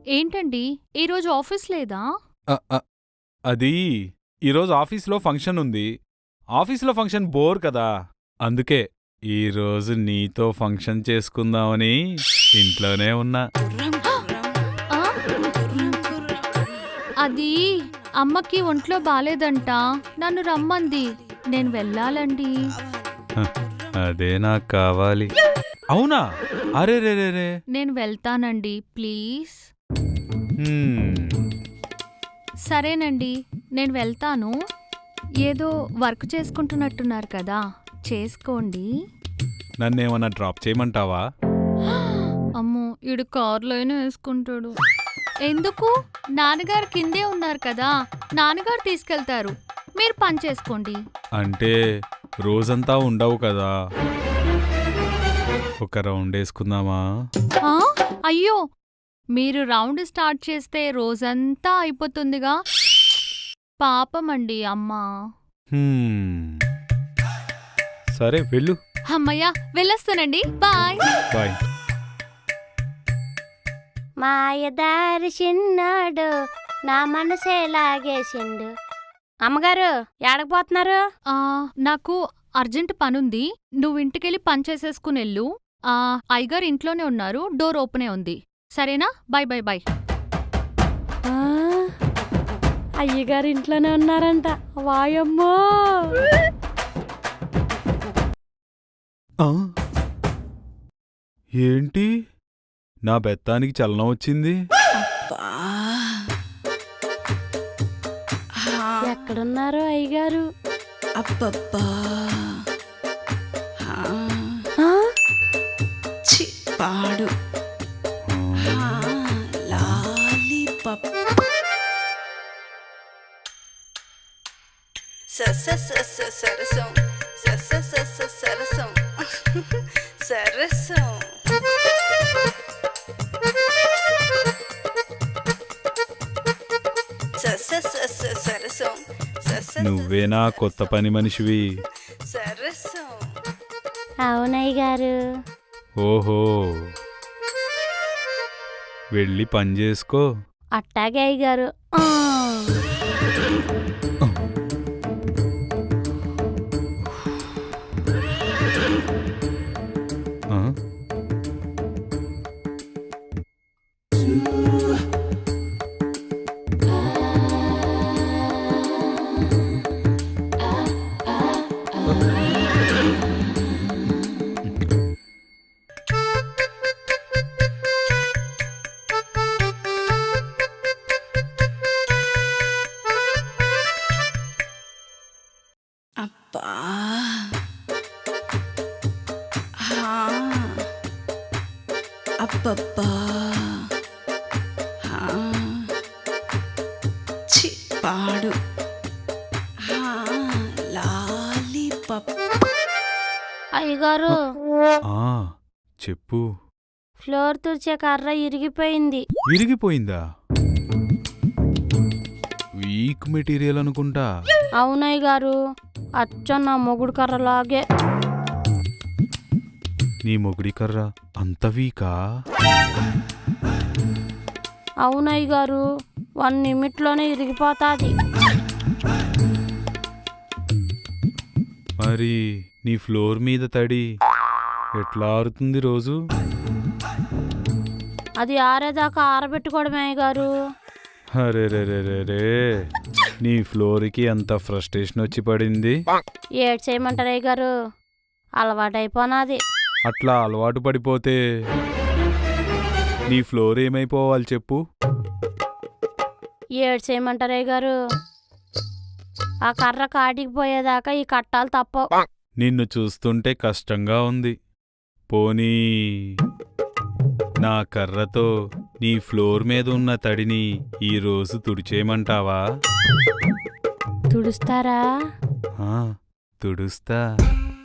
ఏంటండి ఈరోజు ఆఫీస్ లేదా? అ అ అది ఈరోజు ఆఫీస్లో ఫంక్షన్ ఉంది. ఆఫీస్లో ఫంక్షన్ బోర్ కదా, అందుకే ఈరోజు నీతో ఫంక్షన్ చేసుకుందామని ఇంట్లోనే ఉన్నా. ఆ? అది అమ్మకి ఒంట్లో బాలేదంట, నన్ను రమ్మంది. నేను వెళ్ళాలండి. హ, అదే నాకు కావాలి. అవునా? అరే రే రే రే. నేను వెళ్తానండి, ప్లీజ్. హ్మ్. సరేనండి, నేను వెళ్తాను. ఏదో వర్క్ చేసుకుంటున్నట్టున్నారు కదా, చేసుకోండి. నన్నేమన్నా డ్రాప్ చేయమంటావా? అమ్మో, ఈడు కారులోనే వేసుకుంటాడు. ఎందుకు? నాన్నగారు కిందే ఉన్నారు కదా, నాన్నగారు తీసుకెళ్తారు. మీరు పని చేసుకోండి. అంటే రోజంతా ఉండవు కదా, ఒక రౌండ్ వేసుకుందామా? ఆ? అయ్యో, మీరు రౌండ్ స్టార్ట్ చేస్తే రోజంతా అయిపోతుందిగా. పాపమండి అమ్మా. హ్మ్. సరే వెళ్ళు. అమ్మయ్యా, వెళ్ళొస్తానండి, బాయ్. బాయ్. మాయదారి చిన్నాడు నా మనసే లాగేసిండు. అమ్మగారు ఏడకపోతున్నారు? నాకు అర్జెంట్ పనుంది, నువ్వు ఇంటికెళ్ళి పని చేసేసుకుని వెళ్ళు. అయ్యగారు ఇంట్లోనే ఉన్నారు, డోర్ ఓపెనే ఉంది. సరేనా? Bye bye bye. అయ్యగారు ఇంట్లోనే ఉన్నారంట. వాయమ్మో! ఆ? ఏంటి నా బెత్తానికి చలనం వచ్చింది? ఎక్కడున్నారు అయ్యగారు? అబ్బబ్బా చి పాడు లాలీపాప్ సరసం సరసం సరసం సరసం నువ్వేనా కొత్త పని మనిషివి? సరసం. అవునయ్యగారు. ఓహో, వెళ్ళి పని చేసుకో. అట్టాగే అయ్యగారు. ఆ? అబ్బా అబ్బబ్బా చి పాడు లాలీపాప్. అయ్యగారు, ఆ, చెప్పు. ఫ్లోర్ తుడిచే కర్ర ఇరిగిపోయింది. విరిగిపోయిందా? వీక్ మెటీరియల్ అనుకుంటా. అవునయ్యగారు, అచ్చం నా మొగుడు కర్రలాగే. నీ మొగుడి కర్ర అంత వీకా? అవునయ్యగారు, 1 నిమిట్లోనే ఇరిగిపోతాది. మరి నీ ఫ్లోర్ మీద తడి ఎట్లా ఆరుతుంది రోజు? అది ఆరేదాకా ఆరబెట్టుకోవడమే అయ్యగారు. అరే రే రే రే రే, నీ ఫ్లోర్కి అంత ఫ్రస్ట్రేషన్ వచ్చి పడింది. ఏడ్ చేయమంటారు అయ్యగారు, అలవాటైపోనాది. అట్లా అలవాటు పడిపోతే నీ ఫ్లోర్ ఏమైపోవాలి చెప్పు? ఏడ్ చేయమంటారు అయ్యగారు, ఆ కర్ర కాటికి పోయేదాకా ఈ కట్టాలు తప్పవు. నిన్ను చూస్తుంటే కష్టంగా ఉంది. పోనీ నా కర్రతో నీ ఫ్లోర్ మీద ఉన్న తడిని ఈరోజు తుడిచేయమంటావా? తుడుస్తారా? తుడుస్తా.